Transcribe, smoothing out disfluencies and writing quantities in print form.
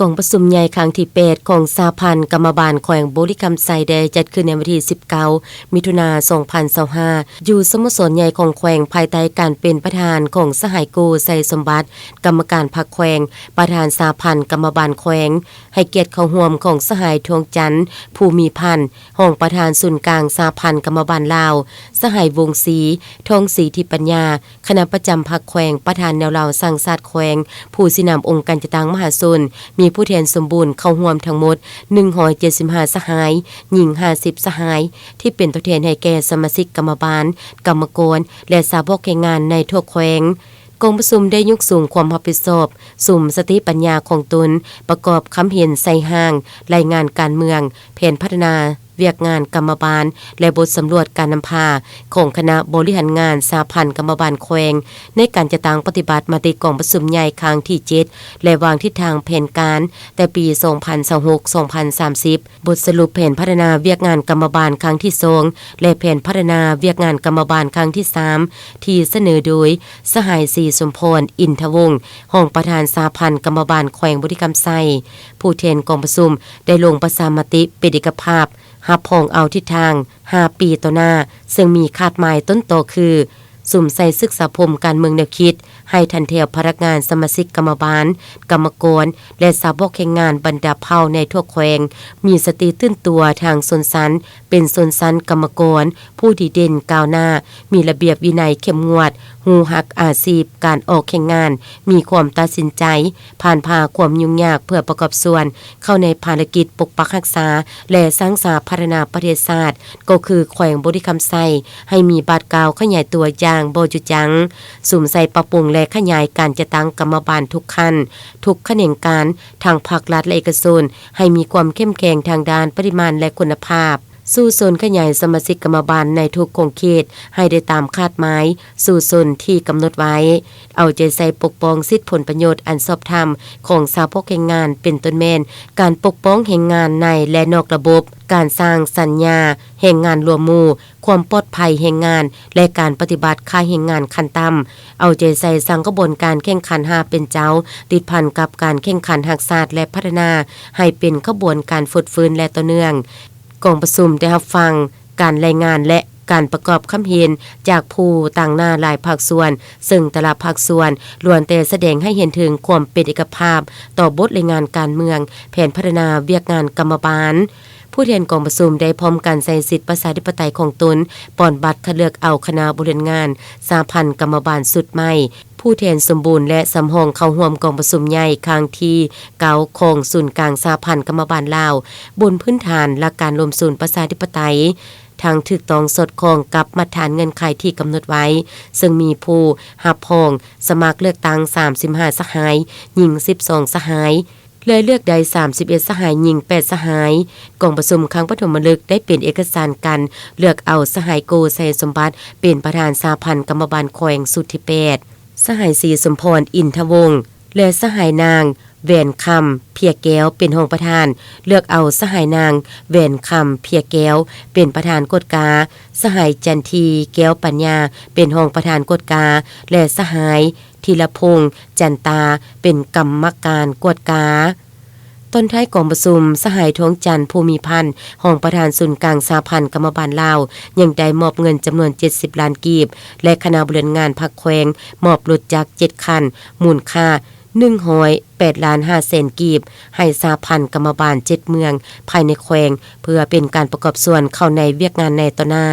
กองประชุมใหญ่ครั้งที่8ของสหพันธ์กรรมบาลแขวงบุรีรัมย์ไซได้จัดขึ้นในวันที่19มิถุนายน2025อยู่สโมสรใหญ่ของแขวงภายใต้การเป็นประธานของสหายโกไซสมบัติกรรมการพรรคแขวงประธานสหพันธ์กรรมบาลแขวงให้เกียรติเข้าร่วมของสหายทวงจันทร์ภูมิพันธ์ห้องประธานศูนย์กลางสหพันธ์กรรมบาลลาวสหายวงศรีทองศรีทิปัญญาคณะประจำพรรคแขวงประธานแนวเหล่าสร้างชาติแขวงผู้สินำองค์การจัดตั้งมหาชนมีผู้แทนสมบูรณ์เข้าร่วมทั้งหมด175สหายหญิง50สหายที่เป็นตัวแทนให้แก่สมาชิกกรรมบาลกรรมกรและสาวกแรงงานในทั่วแขวงกองประชุมได้ยกสูงความรับผิดชอบสุ่มสติปัญญาของตนประกอบคำเห็นใส่ห้างรายงานการเมืองแผนพัฒนาเวียกงานกรรมบาลและบทสำรวจการนำพาของคณะบริหารงานสหพันธ์กรรมบาลแขวงในการจัดตั้งปฏิบัติมติกองประชุมใหญ่ครั้งที่7และวางทิศทางแผนการแต่ปี2026-2030บทสรุปแผนพัฒนาเวียกงานกรรมบาลครั้งที่2และแผนพัฒนาเวียกงานกรรมบาลครั้งที่3ที่เสนอโดยสหายศรีสมพรอินทวงศ์ห้องประธานสหพันธ์กรรมบาลแขวงบุรีรัมย์ไซผู้แทนกองประชุมได้ลงประชามติเป็นเอกภาพหับพองเอาทิศทาง5ปีต่อหน้าซึ่งมีคาดหมายต้นโตคือสุ่มใส่ศึกษาพรมการเมืองแนวคิดให้ทันเทียวพนักงานสมาชิกกรรมบาลกรรมกรและสาวกแรงงานบรรดาเผ่าในทั่วแขวงมีสติตื่นตัวทางชนชั้นเป็นชนชั้นกรรมกรผู้ดีเด่นก้าวหน้ามีระเบียบวินัยเข้มงวดฮู้ฮักอาชีพการออกแข่งงานมีความตัดสินใจผ่านพาความยุ่งยากเพื่อประกอบส่วนเข้าในภารกิจปกปักรักษาและสร้างสรรค์พัฒนาประเทศชาติก็คือแขวงบุรีรัมย์ไซให้มีบาดกาวขยายตัวอย่างบ่จุจังสุ่มใส่ปรับปรุงและขยายการจัดตั้งกรรมบาลทุกขั้นทุกแขนงการทางภาครัฐและเอกชนให้มีความเข้มแข็งทางด้านปริมาณและคุณภาพสู่โซนขยายสมาชิกกรรมบาลในทุกโครงเขตให้ได้ตามคาดหมายสู่โซนที่กำหนดไว้เอาใจใส่ปกป้องสิทธิผลประโยชน์อันชอบธรรมของสาวกแรงงานเป็นต้นแม่นการปกป้องแรงงานในและนอกระบบการสร้างสัญญาแรงงานรวมหมู่ความปลอดภัยแรงงานและการปฏิบัติค่าแรงงานขั้นต่ำเอาใจใส่สร้างกระบวนการแข่งขัน5เป็นเจ้าติดพันกับการแข่งขันรักษาและพัฒนาให้เป็นขบวนการฝึกฟื้นและต่อเนื่องกองประชุมได้รับฟังการรายงานและการประกอบคำเห็นจากผู้ต่างหน้าหลายภาคส่วนซึ่งแต่ละภาคส่วนล้วนแต่แสดงให้เห็นถึงความเป็นเอกภาพต่อบทรายงานการเมืองแผนพัฒนาเวียกงานกรรมบาลผู้แทนกองประชุมได้พร้อมกันใส่สิทธิประชาธิปไตยของตนป้อนบัตรคัดเลือกเอาคณะบริหารงานสหพันธ์กรรมบาลสุดใหม่ผู้แทนสมบูรณ์และสำรองเข้าร่วมกองประชุมใหญ่ครั้งที่9ของศูนย์กลางสหพันธ์กรรมบาลลาวบนพื้นฐานหลักการรวมศูนย์ประชาธิปไตยทางถูกต้องสอดคล้องกับมาตรฐานเงื่อนไขที่กำหนดไว้ซึ่งมีผู้รับรองสมัครเลือกตั้ง35สหายหญิง12สหายเลยเลือกได้31สหายหญิง8สหายกองประชุมครั้งปฐมฤกษ์ได้เป็นเอกสารกันเลือกเอาสหายโกไซสมบัติเป็นประธานสหพันธ์กรรมบาลแขวงสุดที่8สหายศรีสมพรอินทวงศ์และสหายนางแหวนคำเพียแก้วเป็นรองประธานเลือกเอาสหายนางแหวนคำเพียแก้วเป็นประธานกฎกาสหายจันทีแก้วปัญญาเป็นรองประธานกฎกาและสหายธีรพงษ์จันตาเป็นกรรมการกฎกาต้นท้ายกองประชุมสหายท้องจันทร์ภูมิพันธ์ห้องประธานศูนย์กลางสหพันธ์กรรมบาลลาวยังได้มอบเงินจำนวน70ล้านกีบและคณะบริหารงานพรรคแขวงมอบรถจักร7คันมูลค่า108.5 ล้านกีบให้สหพันธ์กรรมบาล7เมืองภายในแขวงเพื่อเป็นการประกอบส่วนเข้าในเวียกงานในต่อหน้า